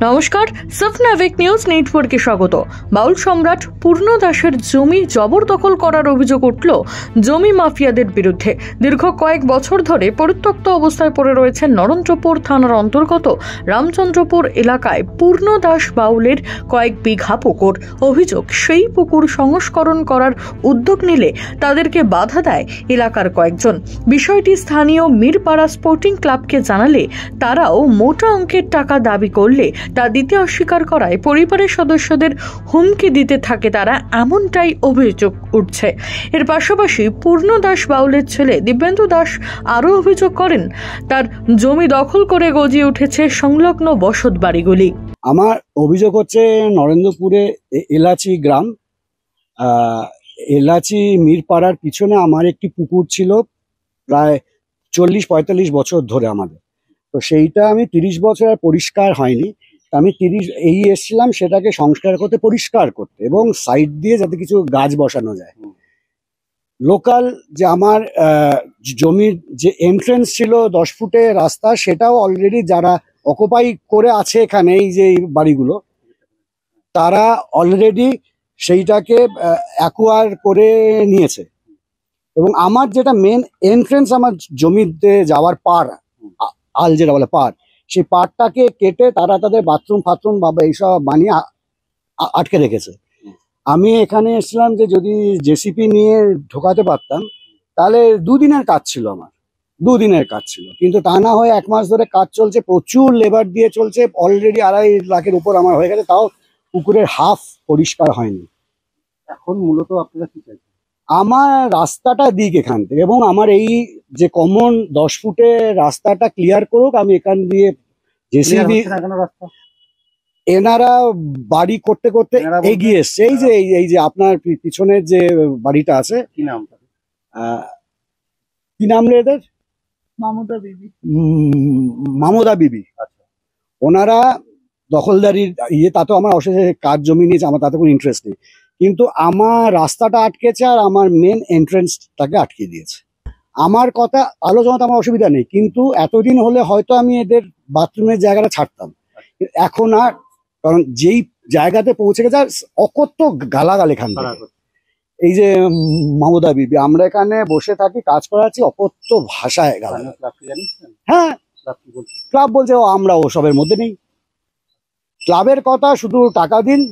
নমস্কার, সফনাভিক নিউজ নেটওয়ার্কে স্বাগত। বাউল সম্রাট পূর্ণ দাসের জমি জবরদখল করার অভিযোগ উঠল জমি মাফিয়াদের বিরুদ্ধে। দীর্ঘ কয়েক বছর ধরে পরিত্যক্ত অবস্থায় পড়ে রয়েছে নরেন্দ্রপুর থানার অন্তর্গত রামচন্দ্রপুর এলাকায় পূর্ণ দাস বাউলের কয়েক বিঘা পুকুর। অভিযোগ, সেই পুকুর সংস্করণ করার উদ্যোগ নিলে তাদেরকে বাধা দেয় এলাকার কয়েকজন। বিষয়টি স্থানীয় মিরপাড়া স্পোর্টিং ক্লাবকে জানালে তারাও মোটা অঙ্কের টাকা দাবি করলে তা দিতে অস্বীকার করায় পরিবারের সদস্যদের হুমকি দিতে থাকে তারা, এমনটাই অভিযোগ উঠছে। এর পাশাপাশি পূর্ণ দাস বাউলের ছেলে দিব্যেন্দু দাস আরও অভিযোগ করেন তার জমি দখল করে গজিয়ে উঠেছে সংলগ্ন বসত বাড়িগুলি। আমার অভিযোগ হচ্ছে নরেন্দ্রপুরে এলাচি গ্রাম, এলাচি মিরপাড়ার পিছনে আমার একটি পুকুর ছিল প্রায় 40-45 বছর ধরে আমাদের। তো সেইটা আমি 30 বছর আর পরিষ্কার হয়নি। আমি এসেছিলাম সেটাকে সংস্কার করতে, পরিষ্কার করতে এবং সাইড দিয়ে যাতে কিছু গাছ বসানো যায়। লোকাল যে আমার জমির যে এন্ট্রেন্স ছিল 10 ফুটের রাস্তা, সেটাও অলরেডি যারা অকুপাই করে আছে এখানে, এই যে বাড়িগুলো, তারা অলরেডি সেইটাকে অ্যাকোয়ার করে নিয়েছে। এবং আমার যেটা মেন এন্ট্রেন্স, আমার জমিতে যাওয়ার পার, আল যেটা বলে পার, সেই পাড়টাকে কেটে তারা তাদের বাথরুম বা এইসব বানিয়ে আটকে রেখেছে। আমি এখানে এসেছিলাম যে যদি জেসিপি নিয়ে ঢোকাতে পারতাম তাহলে 2 দিনের কাজ ছিল, আমার 2 দিনের কাজ ছিল। কিন্তু তা না হয়ে 1 মাস ধরে কাজ চলছে, প্রচুর লেবার দিয়ে চলছে। অলরেডি 2.5 লাখের উপর আমার হয়ে গেছে, তাও পুকুরের হাফ পরিষ্কার হয়নি। এখন মূলত আপনারা কি চাইছেন? আমার রাস্তাটা দিক এখান থেকে, এবং আমার এই যে কমন 10 ফুটের রাস্তাটা ক্লিয়ার করুক। আমি এখান দিয়ে জেসিবি, এনারা বাড়ি করতে করতে এগিয়ে এসছে। এই যে আপনার পিছনের যে বাড়িটা আছে, কি নাম রে এদের? মামুদা বিবি। ওনারা দখলদারির তাতে আমার অশেষ কাজ জমি নিয়েছে, আমার তাতে কোনো ইন্টারেস্ট নেই। কিন্তু আমার রাস্তাটা আটকেছে আর আমার মেন এন্ট্রেন্সটাকে আটকে দিয়েছে। আমার কথা আলোচনাতে আমার অসুবিধা নেই, কিন্তু এতদিন হলে হয়তো আমি এদের বাথরুমের জায়গাটা ছাড়তাম। এখন আর, কারণ যেই জায়গাতে পৌঁছে গেছে অকথ্য গালাগাল এখান থেকে। এই যে মামুদা বিবি, আমরা এখানে বসে থাকি, কাজ করাচ্ছি, অকথ্য ভাষায় গালাগাল। হ্যাঁ, ক্লাব বলছে আমরা ওসবের মধ্যে নেই। ক্লাবের কথা শুধু টাকা দিন।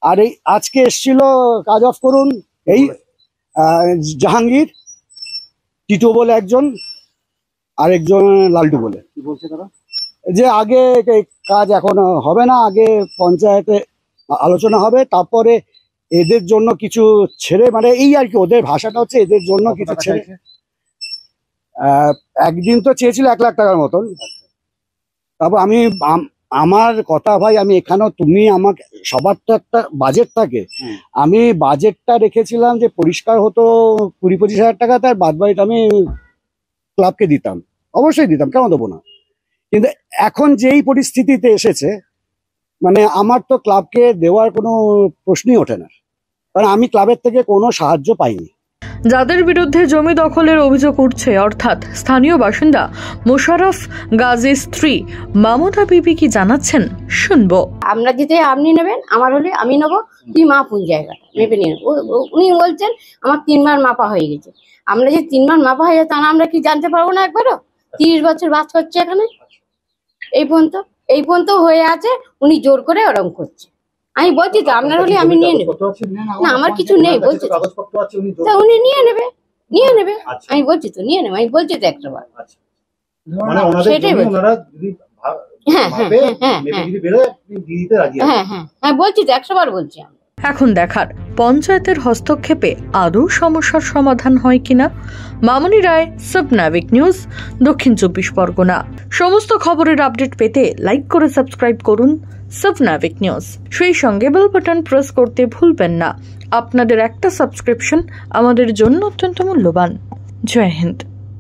আর এই আজকে এসছিল কাজ অফ করুন, এই জাহাঙ্গীর, টিটু বলে একজন, আরেকজন লালটু বলে, কি বলছে তারা, যে আগে কাজ এখন হবে না, আগে পঞ্চায়েতে আলোচনা হবে, তারপরে এদের জন্য কিছু ছেড়ে, মানে এই আর কি, ওদের ভাষাটা হচ্ছে এদের জন্য কিছু ছেড়ে। একদিন তো চেয়েছিল 1 লাখ টাকার মতন। তারপর আমার কথা, ভাই আমি এখানেও, তুমি আমাকে, সবার তো একটা বাজেট থাকে, আমি বাজেটটা রেখেছিলাম যে পরিষ্কার হতো 20-25 হাজার টাকা, তার বাদ বাকিটা আমি ক্লাবকে দিতাম, অবশ্যই দিতাম, কেন দেবো না। কিন্তু এখন যেই পরিস্থিতিতে এসেছে, মানে আমার তো ক্লাবকে দেওয়ার কোনো প্রশ্নই ওঠে না, কারণ আমি ক্লাবের থেকে কোনো সাহায্য পাইনি। যাদের বিরুদ্ধে জমি দখলের অভিযোগ উঠছে, অর্থাৎ স্থানীয় বাসিন্দা মোশাররফ গাজীর স্ত্রী মামুদা বিবি কি জানাচ্ছেন, শুনবো। আমরা যেতে আপনি নেবেন, আমার হলে আমি নেবো, তুই মাপুন জায়গাটা মেপে নিয়ে। উনি বলছেন আমার 3 বার মাপা হয়ে গেছে। আমরা যে 3 বার মাপা হয়ে যায় তা আমরা কি জানতে পারবো না? একবারও 30 বছর বাস করছে এখানে, এই পর্যন্ত হয়ে আছে। উনি জোর করে ওরম করছে। আমি বলছি তো আপনার হলে আমি নিয়ে নেবো, না আমার কিছু নেই বলছি, তা উনি নিয়ে নেবে। আমি বলছি তো নিয়ে নেবে, আমি বলছি তো একটা বার, সেটাই বলছি। হ্যাঁ বলছি তো 100 বার বলছি। এখন দেখার পঞ্চায়েতের হস্তক্ষেপে আদৌ সমস্যার সমাধান হয় কিনা। মামনি রায়, সফনাভিক নিউজ, দক্ষিণ 24 পরগনা। সমস্ত খবরের আপডেট পেতে লাইক করে সাবস্ক্রাইব করুন সফনাভিক নিউজ। সেই সঙ্গে বেল বাটন প্রেস করতে ভুলবেন না। আপনাদের একটা সাবস্ক্রিপশন আমাদের জন্য অত্যন্ত মূল্যবান। জয় হিন্দ।